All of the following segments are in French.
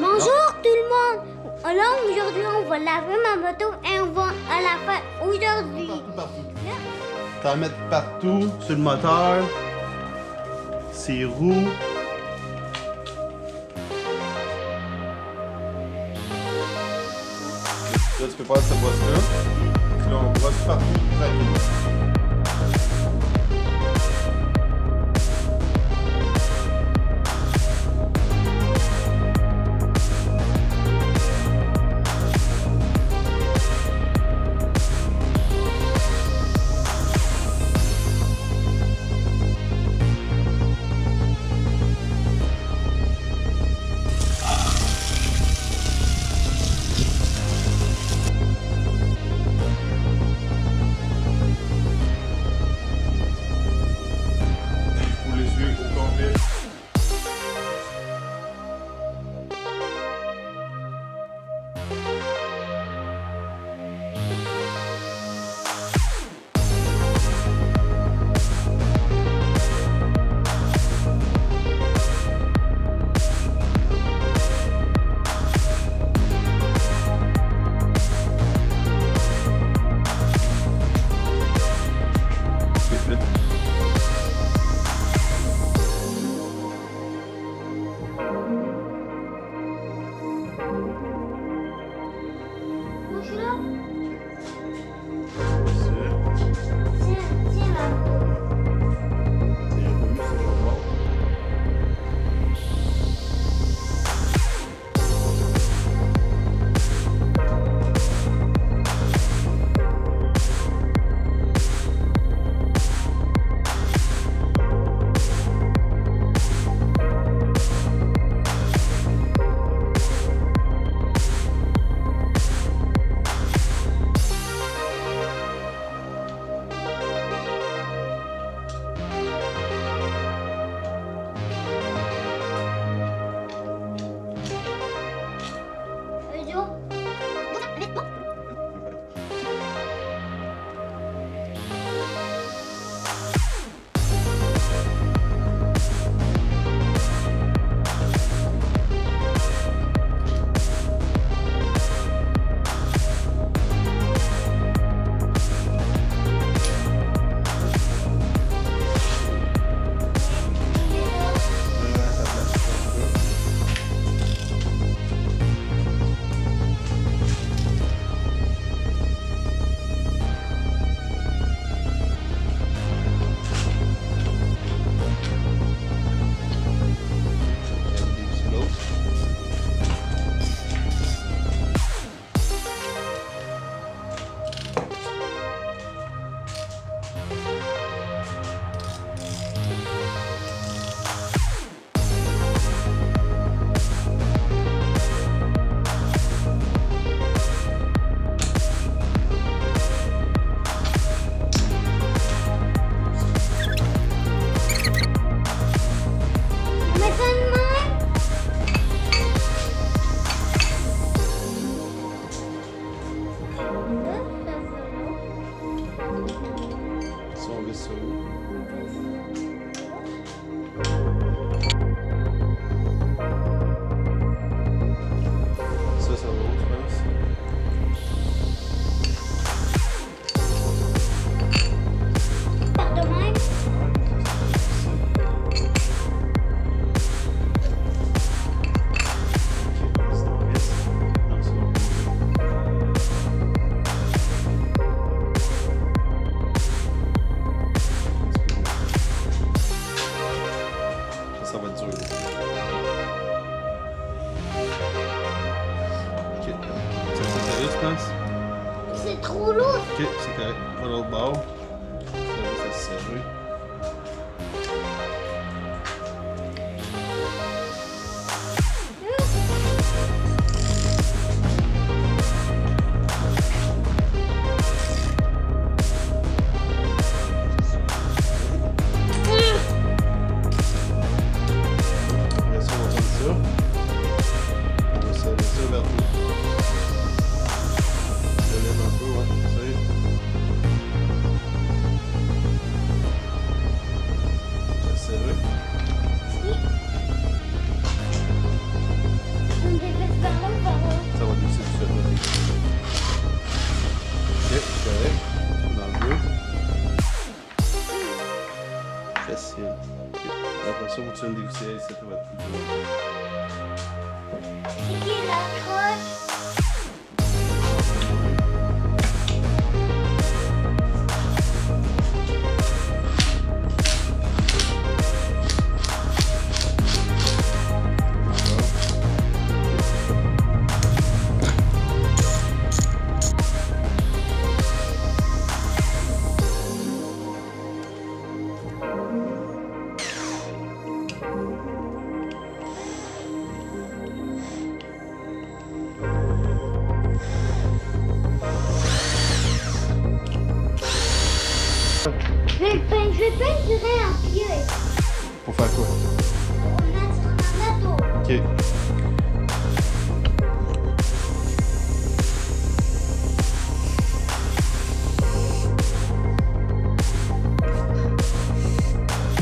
Bonjour tout le monde! Alors aujourd'hui on va laver ma moto et on va à la faire aujourd'hui. Partout. Tu vas mettre partout sur le moteur, ses roues. Là tu peux passer cette brosse-là. Puis là on brosse partout tranquillement. Ça va être dur. Ok. C'est sérieux, tu penses? C'est trop lourd. Ok, c'est correct. On va l'autre bord. Ça va se serrer. donne des poussières ici, ça va être tout. C'est qui la croche? Je vais peinturer un pied. Pour faire quoi? Pour mettre sur un bateau. Ok.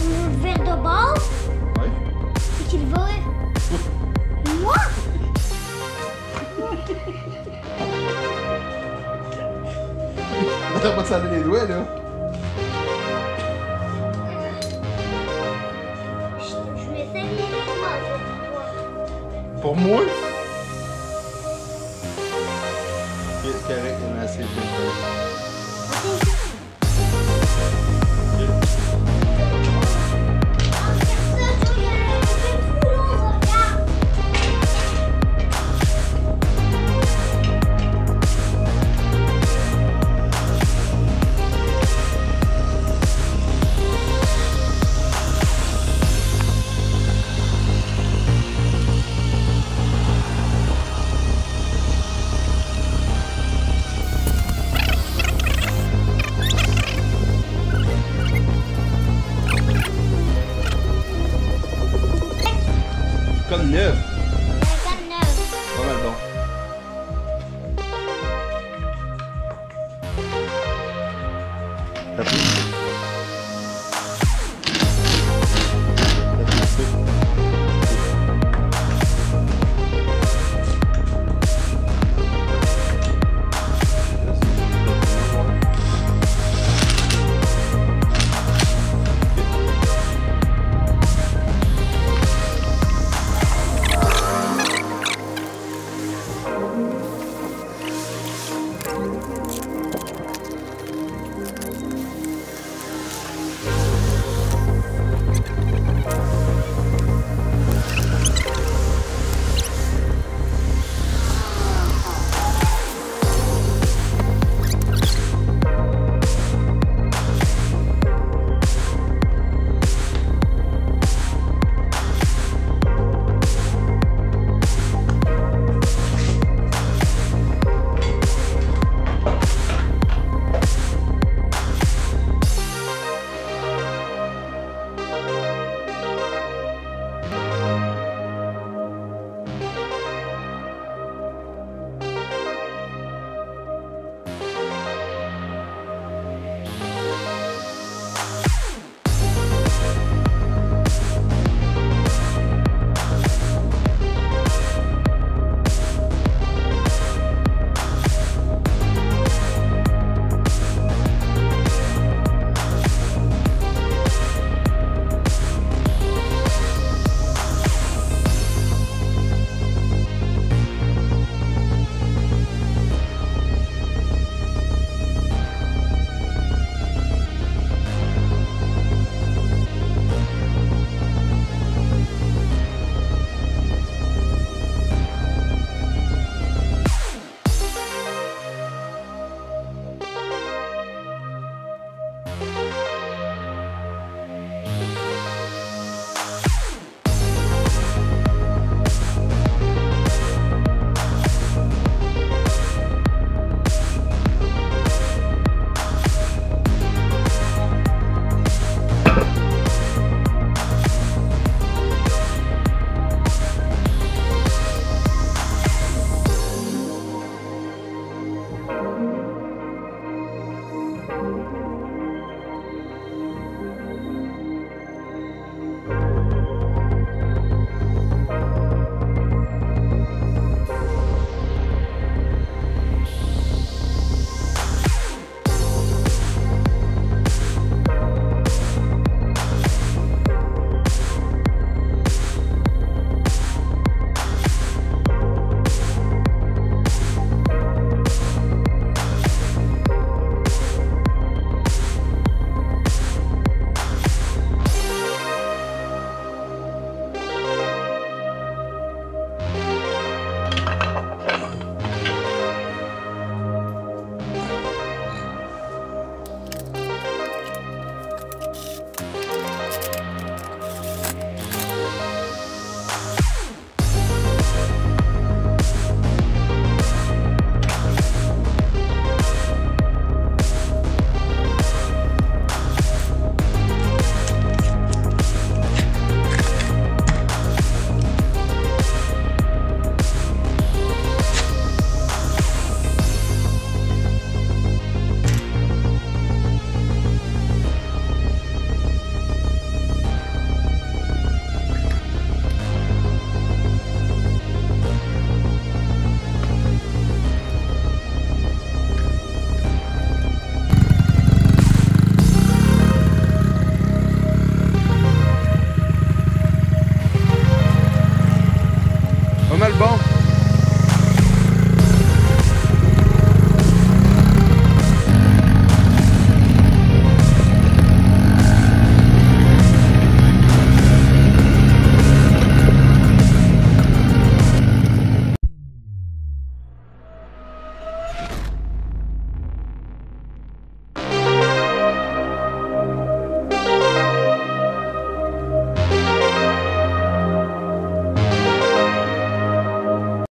Le verre de bord. Ouais. C'est qui le veut? Moi? T'as pas de saler les doigts, là? Je vais salir les doigts pour toi. Pour moi? Ok, c'est correct, il y en a assez de Pas mal bon.